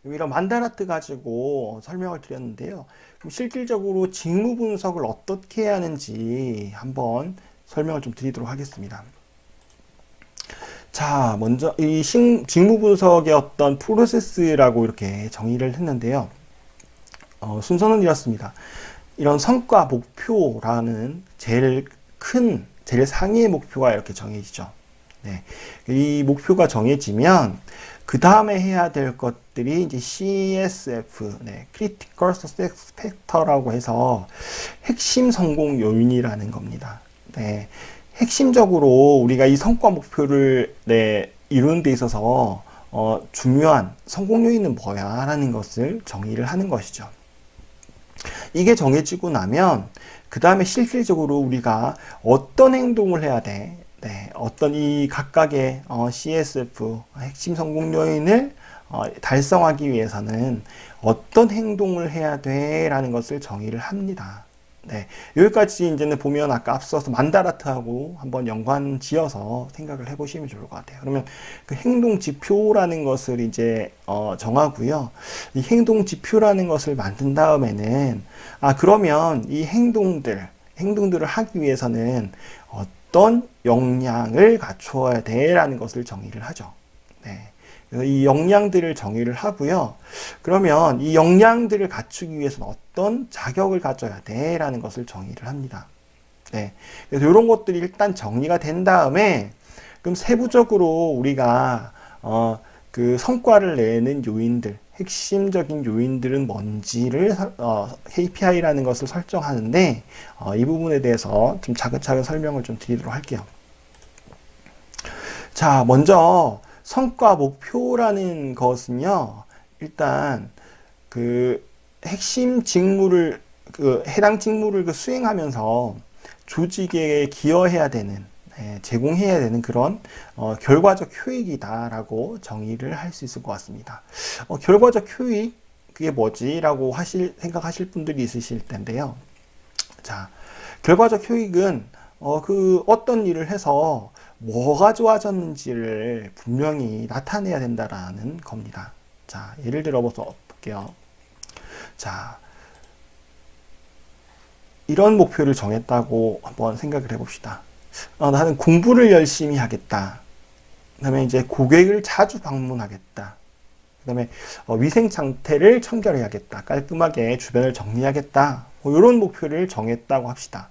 이런 만다라트 가지고 설명을 드렸는데요. 그럼 실질적으로 직무 분석을 어떻게 해야 하는지 한번 설명을 좀 드리도록 하겠습니다. 자, 먼저 이 직무 분석의 어떤 프로세스라고 이렇게 정의를 했는데요. 순서는 이렇습니다. 이런 성과 목표라는 제일 상위의 목표가 이렇게 정해지죠. 네. 이 목표가 정해지면 그 다음에 해야 될 것들이 이제 CSF, 네, Critical Success Factor라고 해서 핵심 성공 요인이라는 겁니다. 네. 핵심적으로 우리가 이 성과 목표를 이루는 데 있어서 중요한 성공 요인은 뭐야? 라는 것을 정의를 하는 것이죠. 이게 정해지고 나면 그 다음에 실질적으로 우리가 어떤 행동을 해야 돼? 네, 어떤 이 각각의 CSF 핵심 성공 요인을 달성하기 위해서는 어떤 행동을 해야 돼? 라는 것을 정의를 합니다. 네, 여기까지 이제는 보면 아까 앞서서 만다라트하고 한번 연관 지어서 생각을 해보시면 좋을 것 같아요. 그러면 그 행동 지표라는 것을 이제 정하고요. 이 행동 지표라는 것을 만든 다음에는 그러면 이 행동들을 하기 위해서는 어떤 역량을 갖추어야 돼라는 것을 정의를 하죠. 네. 그래서 이 역량들을 정의를 하고요. 그러면 이 역량들을 갖추기 위해서는 어떤 자격을 가져야 돼라는 것을 정의를 합니다. 네. 그래서 이런 것들이 일단 정리가 된 다음에 그럼 세부적으로 우리가 그 성과를 내는 요인들, 핵심적인 요인들은 뭔지를 KPI라는 것을 설정하는데 이 부분에 대해서 좀 차근차근 설명을 좀 드리도록 할게요. 자, 먼저 성과 목표라는 것은요, 일단 그 핵심 직무를 해당 직무를 수행하면서 조직에 기여해야 되는 제공해야 되는 그런 결과적 효익이다라고 정의를 할 수 있을 것 같습니다. 결과적 효익 그게 뭐지라고 생각하실 분들이 있으실 텐데요. 자, 결과적 효익은 어떤 일을 해서 뭐가 좋아졌는지를 분명히 나타내야 된다라는 겁니다. 자, 예를 들어 볼게요. 자, 이런 목표를 정했다고 한번 생각을 해봅시다. 나는 공부를 열심히 하겠다. 그 다음에 이제 고객을 자주 방문하겠다. 그 다음에 위생 상태를 청결해야겠다. 깔끔하게 주변을 정리하겠다. 이런 목표를 정했다고 합시다.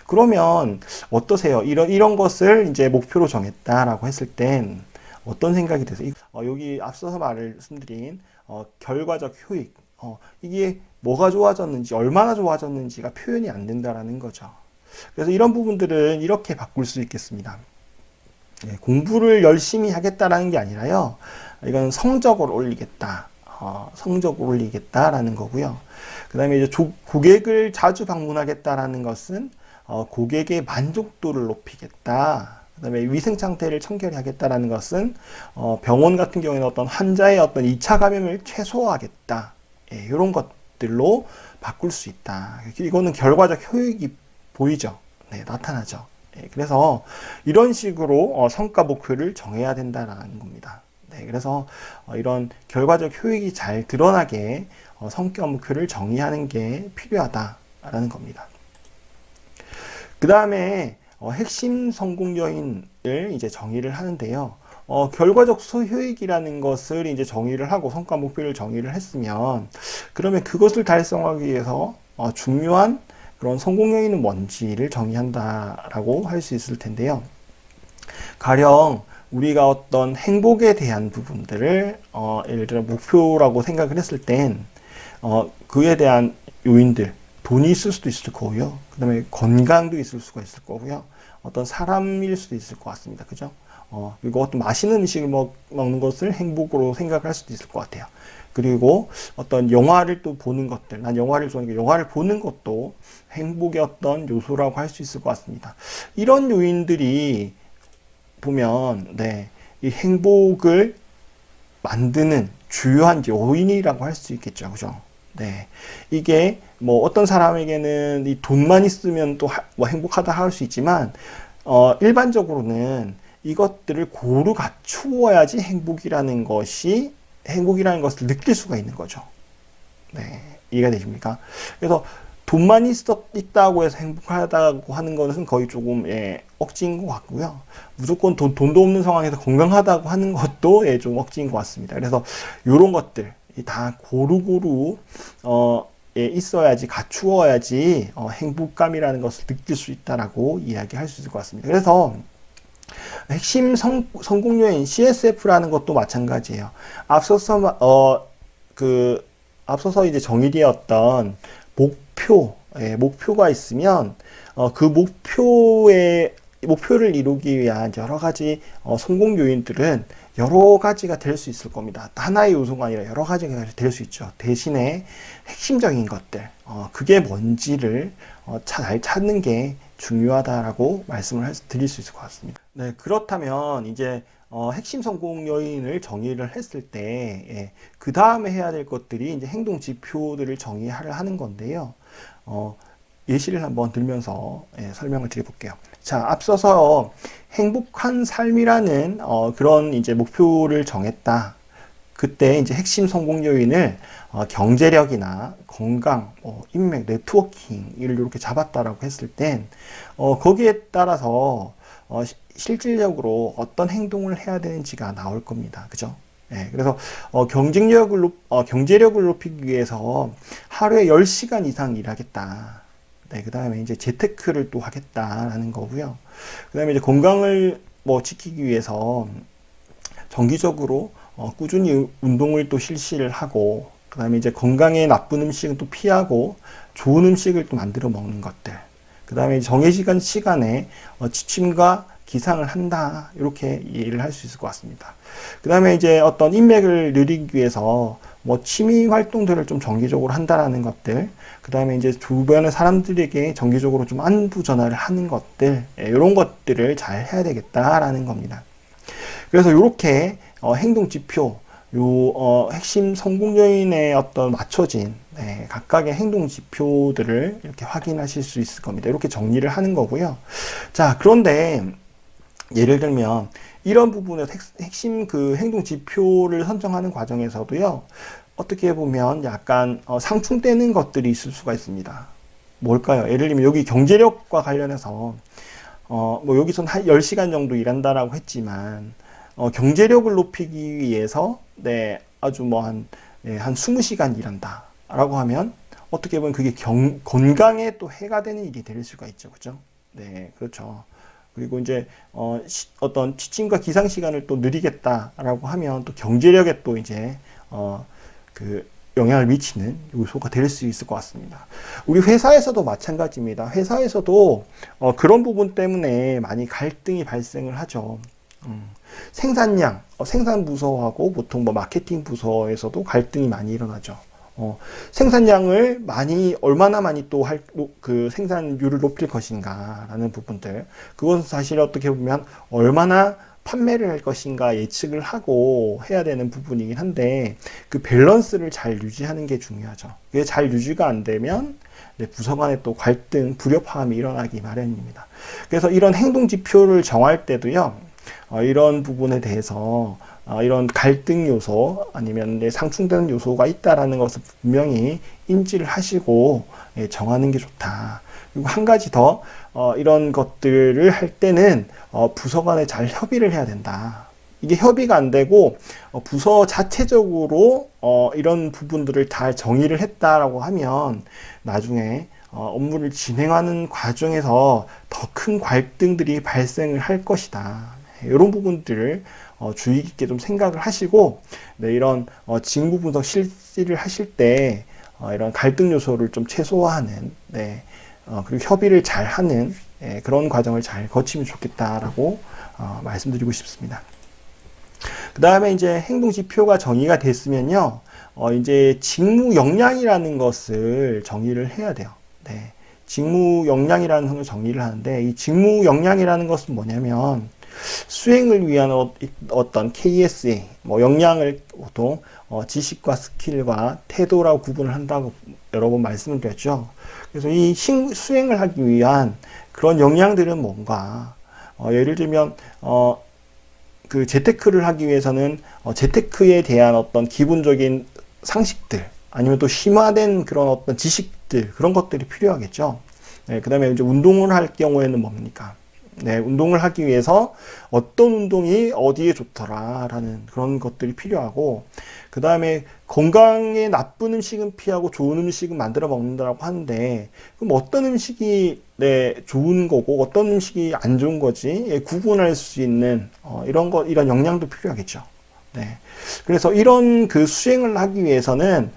그러면 어떠세요? 이런 것을 이제 목표로 정했다라고 했을 땐 어떤 생각이 드세요? 여기 앞서서 말씀드린 결과적 효익, 이게 뭐가 좋아졌는지, 얼마나 좋아졌는지가 표현이 안 된다라는 거죠. 그래서 이런 부분들은 이렇게 바꿀 수 있겠습니다. 공부를 열심히 하겠다라는 게 아니라요, 이건 성적을 올리겠다. 성적을 올리겠다라는 거고요. 그 다음에 이제 고객을 자주 방문하겠다라는 것은 고객의 만족도를 높이겠다. 그 다음에 위생 상태를 청결히 하겠다라는 것은 병원 같은 경우에는 어떤 환자의 어떤 2차 감염을 최소화하겠다. 이런 것들로 바꿀 수 있다. 이거는 결과적 효익이 보이죠. 네, 나타나죠. 그래서 이런 식으로 성과 목표를 정해야 된다는 겁니다. 네, 그래서 이런 결과적 효익이 잘 드러나게 성과 목표를 정의하는 게 필요하다라는 겁니다. 그 다음에 핵심 성공 요인을 이제 정의를 하는데요. 결과적 소효익이라는 것을 이제 정의를 하고 성과 목표를 정의를 했으면 그러면 그것을 달성하기 위해서 중요한 그런 성공 요인은 뭔지를 정의한다라고 할 수 있을 텐데요. 가령 우리가 어떤 행복에 대한 부분들을 예를 들어 목표라고 생각을 했을 땐 그에 대한 요인들, 돈이 있을 수도 있을 거고요. 그 다음에 건강도 있을 수가 있을 거고요. 어떤 사람일 수도 있을 것 같습니다. 그죠? 그리고 어떤 맛있는 음식을 먹는 것을 행복으로 생각할 수도 있을 것 같아요. 그리고 어떤 영화를 또 보는 것들, 난 영화를 좋아하니까 영화를 보는 것도 행복의 어떤 요소라고 할 수 있을 것 같습니다. 이런 요인들이 보면, 이 행복을 만드는 주요한 요인이라고 할 수 있겠죠. 그죠? 네. 이게 뭐 어떤 사람에게는 이 돈만 있으면 또 뭐 행복하다 할 수 있지만, 일반적으로는 이것들을 고루 갖추어야지 행복이라는 것이 행복이라는 것을 느낄 수가 있는 거죠. 네, 이해가 되십니까? 그래서 돈만 있다고 해서 행복하다고 하는 것은 거의 조금 억지인 것 같고요. 무조건 돈도 없는 상황에서 건강하다고 하는 것도 좀 억지인 것 같습니다. 그래서 이런 것들 다 고루고루 있어야지, 갖추어야지 행복감이라는 것을 느낄 수 있다라고 이야기할 수 있을 것 같습니다. 그래서 핵심 성공 요인 CSF라는 것도 마찬가지예요. 앞서서 이제 정의되었던 목표가 있으면 그 목표를 이루기 위한 여러 가지 성공 요인들은 여러 가지가 될 수 있을 겁니다. 하나의 요소가 아니라 여러 가지가 될 수 있죠. 대신에 핵심적인 것들, 그게 뭔지를 잘 찾는 게 중요하다라고 말씀을 드릴 수 있을 것 같습니다. 네, 그렇다면 이제 핵심 성공 요인을 정의를 했을 때, 그 다음에 해야 될 것들이 이제 행동 지표들을 정의하는 건데요. 예시를 한번 들면서 설명을 드려볼게요. 자, 앞서서 행복한 삶이라는 그런 이제 목표를 정했다. 그때 이제 핵심 성공 요인을 경제력이나 건강, 인맥, 네트워킹을 이렇게 잡았다라고 했을 땐 거기에 따라서 실질적으로 어떤 행동을 해야 되는지가 나올 겁니다. 그죠? 네, 그래서 경제력을 높이기 위해서 하루에 10시간 이상 일하겠다. 네, 그 다음에 이제 재테크를 또 하겠다라는 거고요. 그 다음에 이제 건강을 지키기 위해서 정기적으로 꾸준히 운동을 또 실시를 하고, 그 다음에 이제 건강에 나쁜 음식은 또 피하고 좋은 음식을 또 만들어 먹는 것들. 그 다음에 정해진 시간에 지침과 기상을 한다. 이렇게 이해를 할 수 있을 것 같습니다. 그 다음에 이제 어떤 인맥을 늘리기 위해서 취미 활동들을 좀 정기적으로 한다라는 것들, 그 다음에 이제 주변의 사람들에게 정기적으로 좀 안부 전화를 하는 것들, 이런 것들을 잘 해야 되겠다라는 겁니다. 그래서 이렇게 행동 지표, 핵심 성공 요인에 어떤 맞춰진 각각의 행동 지표들을 이렇게 확인하실 수 있을 겁니다. 이렇게 정리를 하는 거고요. 자, 그런데 예를 들면 이런 부분에서 핵심 그 행동 지표를 선정하는 과정에서도요, 어떻게 보면 약간 상충되는 것들이 있을 수가 있습니다. 뭘까요? 예를 들면 여기 경제력과 관련해서 여기선 한 10시간 정도 일한다라고 했지만 경제력을 높이기 위해서 아주 한 20시간 일한다 라고 하면 어떻게 보면 그게 건강에 또 해가 되는 일이 될 수가 있죠. 그죠? 네, 그렇죠. 그리고 이제 어떤 취침과 기상 시간을 또 늘리겠다라고 하면 또 경제력에 또 이제 그 영향을 미치는 요소가 될 수 있을 것 같습니다. 우리 회사에서도 마찬가지입니다. 회사에서도 그런 부분 때문에 많이 갈등이 발생을 하죠. 생산량, 생산 부서하고 보통 마케팅 부서에서도 갈등이 많이 일어나죠. 생산량을 얼마나 많이 또 그 생산율을 높일 것인가라는 부분들. 그것은 사실 어떻게 보면 얼마나 판매를 할 것인가 예측을 하고 해야 되는 부분이긴 한데, 그 밸런스를 잘 유지하는 게 중요하죠. 그게 잘 유지가 안 되면 부서 간에 또 갈등, 불협화음이 일어나기 마련입니다. 그래서 이런 행동 지표를 정할 때도요, 이런 부분에 대해서 이런 갈등 요소 아니면 상충되는 요소가 있다라는 것을 분명히 인지를 하시고 정하는 게 좋다. 그리고 한 가지 더 이런 것들을 할 때는 부서 간에 잘 협의를 해야 된다. 이게 협의가 안 되고 부서 자체적으로 이런 부분들을 다 정의를 했다라고 하면 나중에 업무를 진행하는 과정에서 더 큰 갈등들이 발생을 할 것이다. 이런 부분들을 주의 깊게 좀 생각을 하시고 이런 직무 분석 실시를 하실 때 이런 갈등 요소를 좀 최소화하는 그리고 협의를 잘 하는 그런 과정을 잘 거치면 좋겠다라고 말씀드리고 싶습니다. 그 다음에 이제 행동 지표가 정의가 됐으면요, 이제 직무 역량이라는 것을 정의를 해야 돼요. 직무 역량이라는 것을 정의를 하는데, 이 직무 역량이라는 것은 뭐냐면 수행을 위한 어떤 KSA, 역량을 보통 지식과 스킬과 태도라고 구분을 한다고 여러 번 말씀을 드렸죠. 그래서 이 수행을 하기 위한 그런 역량들은 뭔가, 예를 들면 그 재테크를 하기 위해서는 재테크에 대한 어떤 기본적인 상식들 아니면 또 심화된 그런 어떤 지식들 그런 것들이 필요하겠죠. 네, 그다음에 이제 운동을 할 경우에는 뭡니까? 네, 운동을 하기 위해서 어떤 운동이 어디에 좋더라라는 그런 것들이 필요하고, 그 다음에 건강에 나쁜 음식은 피하고 좋은 음식은 만들어 먹는다라고 하는데, 그럼 어떤 음식이 네, 좋은 거고 어떤 음식이 안 좋은 거지 예, 구분할 수 있는 이런 역량도 필요하겠죠. 네. 그래서 이런 그 수행을 하기 위해서는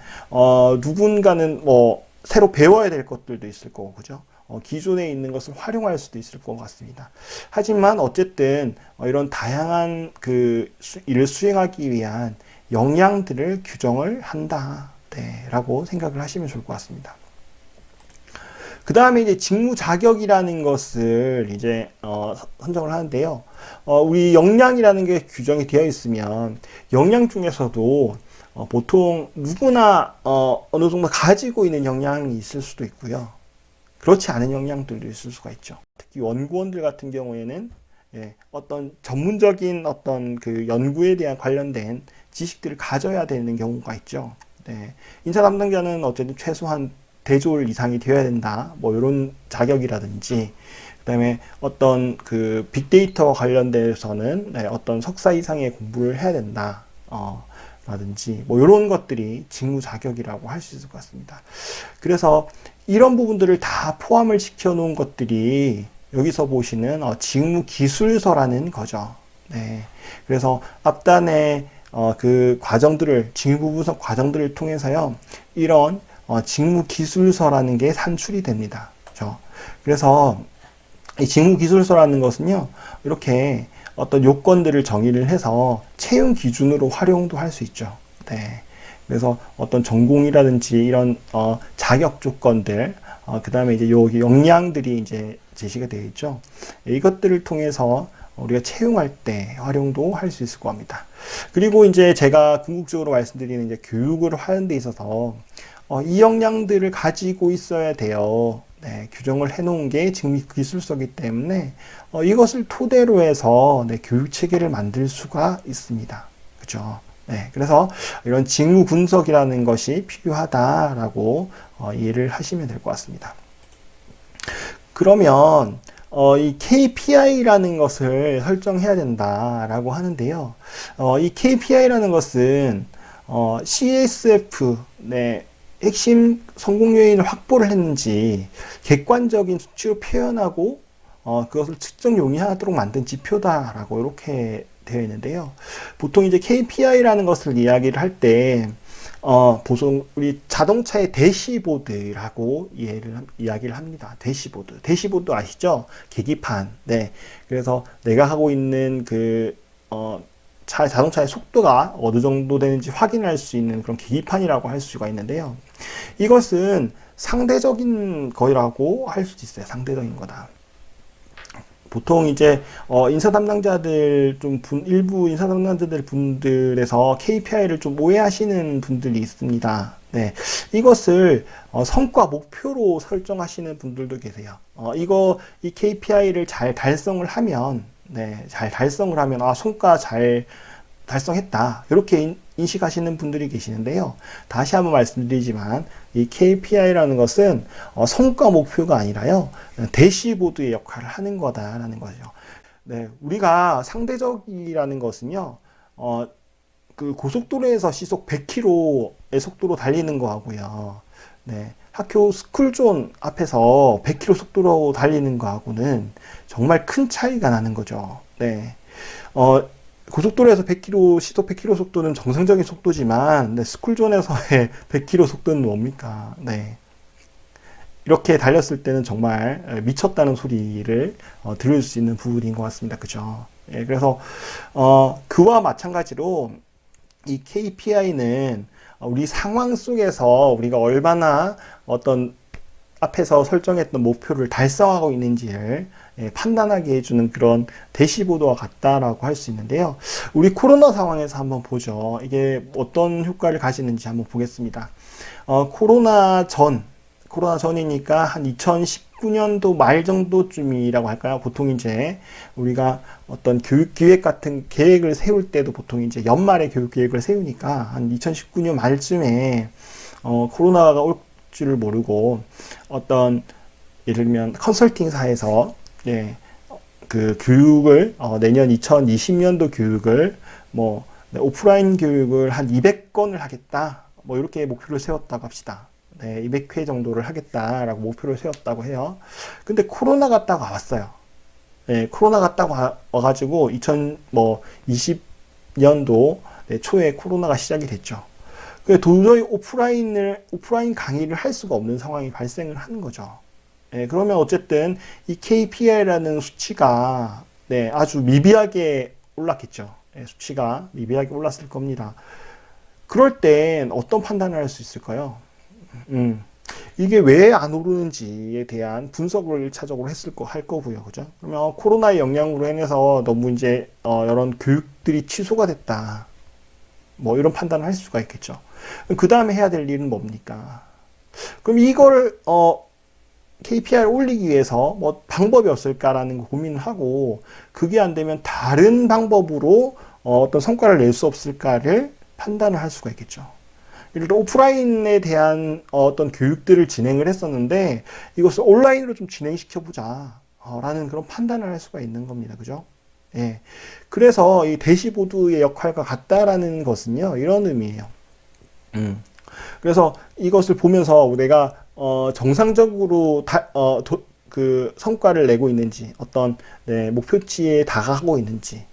누군가는 뭐 새로 배워야 될 것들도 있을 거고, 그죠? 기존에 있는 것을 활용할 수도 있을 것 같습니다. 하지만 어쨌든 이런 다양한 그 일을 수행하기 위한 역량들을 규정을 한다. 네, 라고 생각을 하시면 좋을 것 같습니다. 그 다음에 이제 직무 자격이라는 것을 이제 선정을 하는데요. 우리 역량이라는 게 규정이 되어 있으면 역량 중에서도 보통 누구나 어느 정도 가지고 있는 역량이 있을 수도 있고요. 그렇지 않은 역량들도 있을 수가 있죠. 특히 연구원들 같은 경우에는 예, 어떤 전문적인 어떤 그 연구에 대한 관련된 지식들을 가져야 되는 경우가 있죠. 네. 인사 담당자는 어쨌든 최소한 대졸 이상이 되어야 된다. 뭐 이런 자격이라든지, 그다음에 어떤 그 빅데이터와 관련돼서는 네, 어떤 석사 이상의 공부를 해야 된다. 라든지 뭐 이런 것들이 직무 자격이라고 할 수 있을 것 같습니다. 그래서 이런 부분들을 다 포함을 시켜 놓은 것들이 여기서 보시는 직무 기술서라는 거죠. 네. 그래서 앞단에 그 과정들을 직무 분석 과정들을 통해서요 이런 직무 기술서라는 게 산출이 됩니다. 그렇죠? 그래서 이 직무 기술서라는 것은요 이렇게 어떤 요건들을 정의를 해서 채용 기준으로 활용도 할 수 있죠. 네. 그래서 어떤 전공이라든지 이런 자격 조건들, 그 다음에 이제 여기 역량들이 이제 제시가 되어 있죠. 이것들을 통해서 우리가 채용할 때 활용도 할 수 있을 겁니다. 그리고 이제 제가 궁극적으로 말씀드리는 이제 교육을 하는 데 있어서 이 역량들을 가지고 있어야 돼요. 네, 규정을 해놓은 게 직무 기술서이기 때문에 이것을 토대로 해서 네, 교육 체계를 만들 수가 있습니다. 그죠? 네, 그래서 이런 직무 분석이라는 것이 필요하다라고 이해를 하시면 될 것 같습니다. 그러면 이 KPI라는 것을 설정해야 된다라고 하는데요. 이 KPI라는 것은 CSF, 네, 핵심 성공 요인을 확보를 했는지 객관적인 수치로 표현하고 그것을 측정 용이하도록 만든 지표다라고 이렇게 되어 있는데요. 보통 이제 KPI라는 것을 이야기를 할 때 보통 우리 자동차의 대시보드라고 이야기를 합니다. 대시보드. 대시보드 아시죠? 계기판. 네. 그래서 내가 하고 있는 그 자동차의 속도가 어느 정도 되는지 확인할 수 있는 그런 계기판이라고 할 수가 있는데요. 이것은 상대적인 거라고 할 수도 있어요. 상대적인 거다. 보통 이제 인사 담당자들 일부 인사 담당자들 분들에서 KPI를 좀 오해하시는 분들이 있습니다. 네, 이것을 성과 목표로 설정하시는 분들도 계세요. 이 KPI를 잘 달성을 하면, 네, 잘 달성을 하면 성과 잘 달성했다. 이렇게 인식하시는 분들이 계시는데요. 다시 한번 말씀드리지만 이 KPI라는 것은 성과 목표가 아니라요. 대시보드의 역할을 하는 거다라는 거죠. 네, 우리가 상대적이라는 것은요. 그 고속도로에서 시속 100km의 속도로 달리는 거하고요. 네, 학교 스쿨존 앞에서 100km 속도로 달리는 거하고는 정말 큰 차이가 나는 거죠. 네. 고속도로에서 100km, 시속 100km 속도는 정상적인 속도지만, 네, 스쿨존에서의 100km 속도는 뭡니까? 네. 이렇게 달렸을 때는 정말 미쳤다는 소리를 들을 수 있는 부분인 것 같습니다. 그죠? 예, 그래서, 그와 마찬가지로 이 KPI는 우리 상황 속에서 우리가 얼마나 어떤 앞에서 설정했던 목표를 달성하고 있는지를 판단하게 해주는 그런 대시보드와 같다라고 할 수 있는데요. 우리 코로나 상황에서 한번 보죠. 이게 어떤 효과를 가지는지 한번 보겠습니다. 코로나 전이니까 한 2019 2019년도 말 정도쯤이라고 할까요? 보통 이제 우리가 어떤 교육 기획 같은 계획을 세울 때도 보통 이제 연말에 교육 계획을 세우니까 한 2019년 말쯤에 코로나가 올 줄을 모르고 어떤 예를 들면 컨설팅사에서 예, 그 교육을 내년 2020년도 교육을 뭐 오프라인 교육을 한 200건을 하겠다. 뭐 이렇게 목표를 세웠다고 합시다. 네, 200회 정도를 하겠다라고 목표를 세웠다고 해요. 근데 코로나가 딱 왔어요. 네, 코로나가 딱 와가지고 2020년도 초에 코로나가 시작이 됐죠. 도저히 오프라인 강의를 할 수가 없는 상황이 발생을 하는 거죠. 네, 그러면 어쨌든 이 KPI라는 수치가 네, 아주 미비하게 올랐겠죠. 네, 수치가 미비하게 올랐을 겁니다. 그럴 땐 어떤 판단을 할 수 있을까요? 이게 왜 안 오르는지에 대한 분석을 1차적으로 할 거고요. 그죠? 그러면 코로나의 영향으로 인해서 너무 이제, 이런 교육들이 취소가 됐다. 뭐 이런 판단을 할 수가 있겠죠. 그 다음에 해야 될 일은 뭡니까? 그럼 이걸, KPI를 올리기 위해서 뭐 방법이 없을까라는 거 고민을 하고, 그게 안 되면 다른 방법으로 어떤 성과를 낼 수 없을까를 판단을 할 수가 있겠죠. 예를 들어 오프라인에 대한 어떤 교육들을 진행을 했었는데 이것을 온라인으로 좀 진행시켜보자 라는 그런 판단을 할 수가 있는 겁니다. 그죠? 예. 그래서 이 대시보드의 역할과 같다라는 것은요, 이런 의미예요. 그래서 이것을 보면서 내가 정상적으로 그 성과를 내고 있는지, 어떤 네, 목표치에 다가가고 있는지,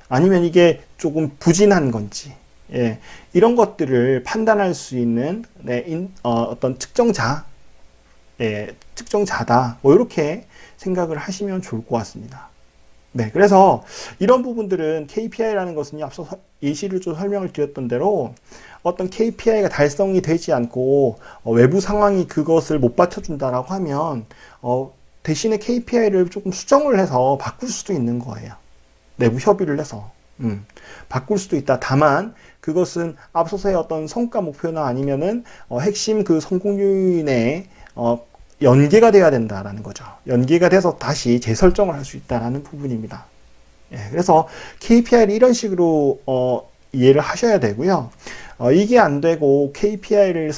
아니면 이게 조금 부진한 건지, 예, 이런 것들을 판단할 수 있는 네, 어떤 측정자, 예, 측정자다. 뭐 이렇게 생각을 하시면 좋을 것 같습니다. 네, 그래서 이런 부분들은 KPI라는 것은 앞서 예시를 좀 설명을 드렸던 대로 어떤 KPI가 달성이 되지 않고 외부 상황이 그것을 못 받쳐준다라고 하면 대신에 KPI를 조금 수정을 해서 바꿀 수도 있는 거예요. 내부 협의를 해서. 바꿀 수도 있다. 다만 그것은 앞서서의 어떤 성과 목표나 아니면은 핵심 그 성공 요인에 연계가 돼야 된다라는 거죠. 연계가 돼서 다시 재설정을 할 수 있다라는 부분입니다. 예, 그래서 KPI를 이런 식으로 이해를 하셔야 되고요. 이게 안 되고 KPI를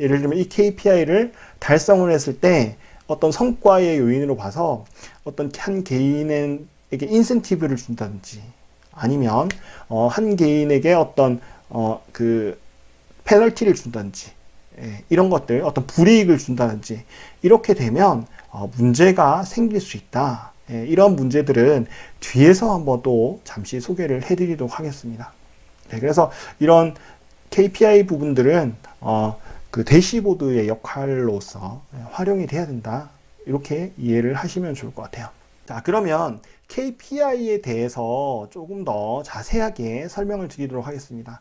예를 들면 이 KPI를 달성을 했을 때 어떤 성과의 요인으로 봐서 어떤 한 개인에게 인센티브를 준다든지 아니면 한 개인에게 어떤 그 페널티를 준다든지 이런 것들 어떤 불이익을 준다든지 이렇게 되면 문제가 생길 수 있다. 이런 문제들은 뒤에서 한번 또 잠시 소개를 해드리도록 하겠습니다. 그래서 이런 KPI 부분들은 그 대시보드의 역할로서 활용이 돼야 된다. 이렇게 이해를 하시면 좋을 것 같아요. 자, 그러면 KPI에 대해서 조금 더 자세하게 설명을 드리도록 하겠습니다.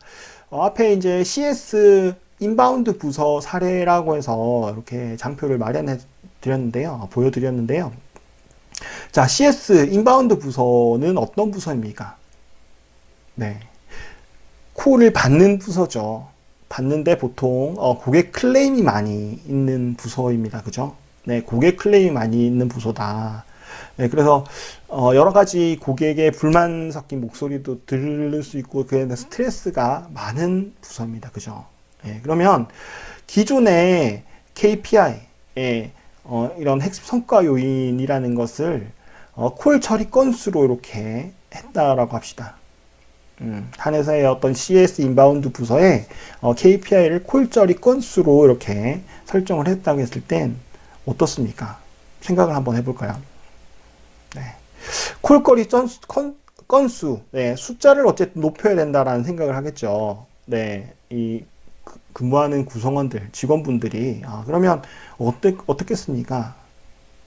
앞에 이제 CS 인바운드 부서 사례라고 해서 이렇게 장표를 마련해 드렸는데요. 보여드렸는데요. 자, CS 인바운드 부서는 어떤 부서입니까? 네. 콜을 받는 부서죠. 받는데 보통 고객 클레임이 많이 있는 부서입니다. 그죠? 네, 고객 클레임이 많이 있는 부서다. 네, 그래서 여러 가지 고객의 불만 섞인 목소리도 들을 수 있고 그에 대한 스트레스가 많은 부서입니다. 그죠? 네, 그러면 기존의 KPI, 이런 핵심 성과 요인이라는 것을 콜 처리 건수로 이렇게 했다라고 합시다. 한 회사의 어떤 CS 인바운드 부서에 KPI를 콜 처리 건수로 이렇게 설정을 했다고 했을 땐 어떻습니까? 생각을 한번 해볼까요? 네. 콜거리 건수, 네, 숫자를 어쨌든 높여야 된다라는 생각을 하겠죠. 네, 이 근무하는 구성원들, 직원분들이 그러면 어떻겠습니까?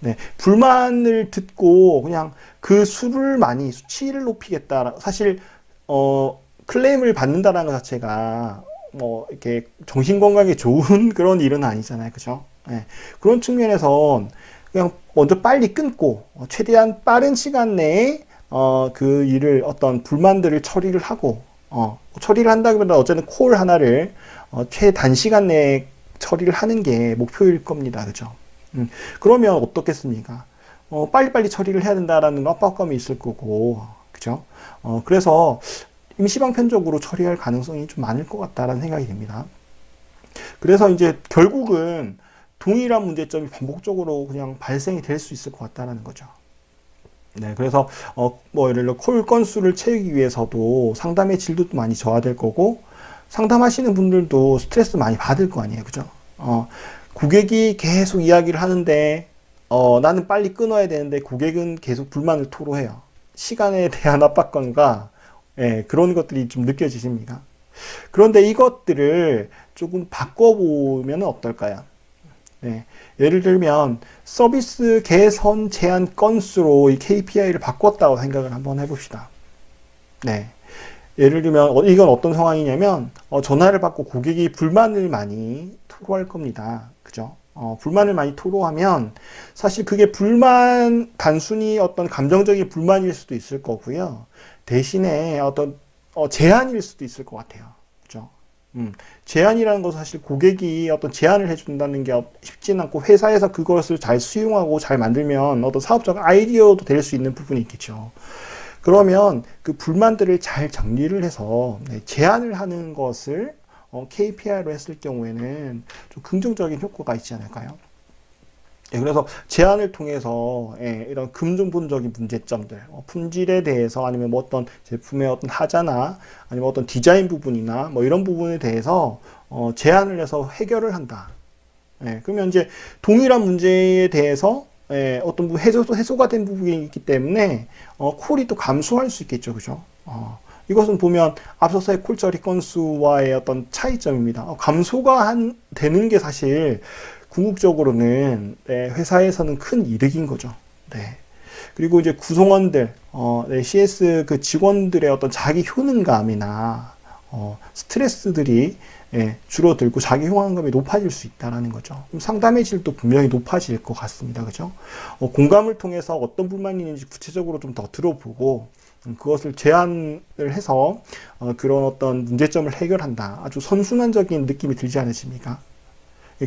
네, 불만을 듣고 그냥 그 수치를 높이겠다. 사실 클레임을 받는다라는 것 자체가 이렇게 정신건강에 좋은 그런 일은 아니잖아요, 그죠? 네, 그런 측면에서 그냥 먼저 빨리 끊고 최대한 빠른 시간 내에 그 일을 어떤 불만들을 처리를 하고 처리를 한다기보다 어쨌든 콜 하나를 최단시간 내에 처리를 하는 게 목표일 겁니다. 그죠? 그러면 어떻겠습니까? 빨리빨리 처리를 해야 된다라는 압박감이 있을 거고, 그죠? 그래서 임시방편적으로 처리할 가능성이 좀 많을 것 같다라는 생각이 듭니다. 그래서 이제 결국은 동일한 문제점이 반복적으로 그냥 발생이 될 수 있을 것 같다라는 거죠. 네, 그래서 뭐 예를 들어 콜 건수를 채우기 위해서도 상담의 질도 많이 저하될 거고 상담하시는 분들도 스트레스 많이 받을 거 아니에요, 그죠? 고객이 계속 이야기를 하는데 나는 빨리 끊어야 되는데 고객은 계속 불만을 토로해요. 시간에 대한 압박감과 예, 그런 것들이 좀 느껴지십니까? 그런데 이것들을 조금 바꿔보면 어떨까요? 네. 예를 들면 서비스 개선 제한 건수로 이 KPI를 바꿨다고 생각을 한번 해봅시다. 네. 예를 들면 이건 어떤 상황이냐면 전화를 받고 고객이 불만을 많이 토로할 겁니다. 그죠? 불만을 많이 토로하면 사실 그게 불만 단순히 어떤 감정적인 불만일 수도 있을 거고요. 대신에 어떤 제한일 수도 있을 것 같아요. 그죠? 제한이라는 것은 사실 고객이 어떤 제안을 해준다는 게 쉽지는 않고 회사에서 그것을 잘 수용하고 잘 만들면 어떤 사업적 아이디어도 될 수 있는 부분이 있겠죠. 그러면 그 불만들을 잘 정리를 해서 제안을 하는 것을 KPI로 했을 경우에는 좀 긍정적인 효과가 있지 않을까요? 예, 그래서 제안을 통해서 이런 금전본적인 문제점들, 품질에 대해서 아니면 뭐 어떤 제품의 어떤 하자나 아니면 어떤 디자인 부분이나 뭐 이런 부분에 대해서 제안을 해서 해결을 한다. 예, 그러면 이제 동일한 문제에 대해서 어떤 해소가 된 부분이 있기 때문에 콜이 또 감소할 수 있겠죠, 그죠? 이것은 보면 앞서서의 콜 처리 건수와의 어떤 차이점입니다. 되는 게 사실 궁극적으로는 회사에서는 큰 이득인 거죠. 네. 그리고 이제 구성원들, CS 그 직원들의 어떤 자기 효능감이나 스트레스들이 줄어들고 자기 효능감이 높아질 수 있다는 거죠. 상담의 질도 분명히 높아질 것 같습니다. 그죠? 공감을 통해서 어떤 불만이 있는지 구체적으로 좀 더 들어보고 그것을 제안을 해서 그런 어떤 문제점을 해결한다. 아주 선순환적인 느낌이 들지 않으십니까?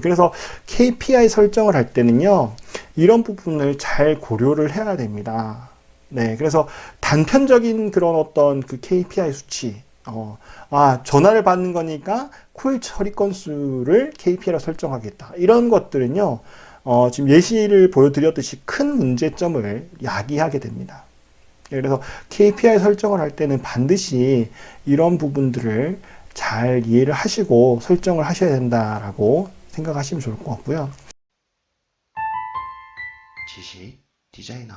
그래서 KPI 설정을 할 때는요, 이런 부분을 잘 고려를 해야 됩니다. 네, 그래서 단편적인 그런 어떤 그 KPI 수치, 전화를 받는 거니까 콜 처리 건수를 KPI로 설정하겠다. 이런 것들은요, 지금 예시를 보여드렸듯이 큰 문제점을 야기하게 됩니다. 그래서 KPI 설정을 할 때는 반드시 이런 부분들을 잘 이해를 하시고 설정을 하셔야 된다라고 생각하시면 좋을 것 같고요. 지식 디자이너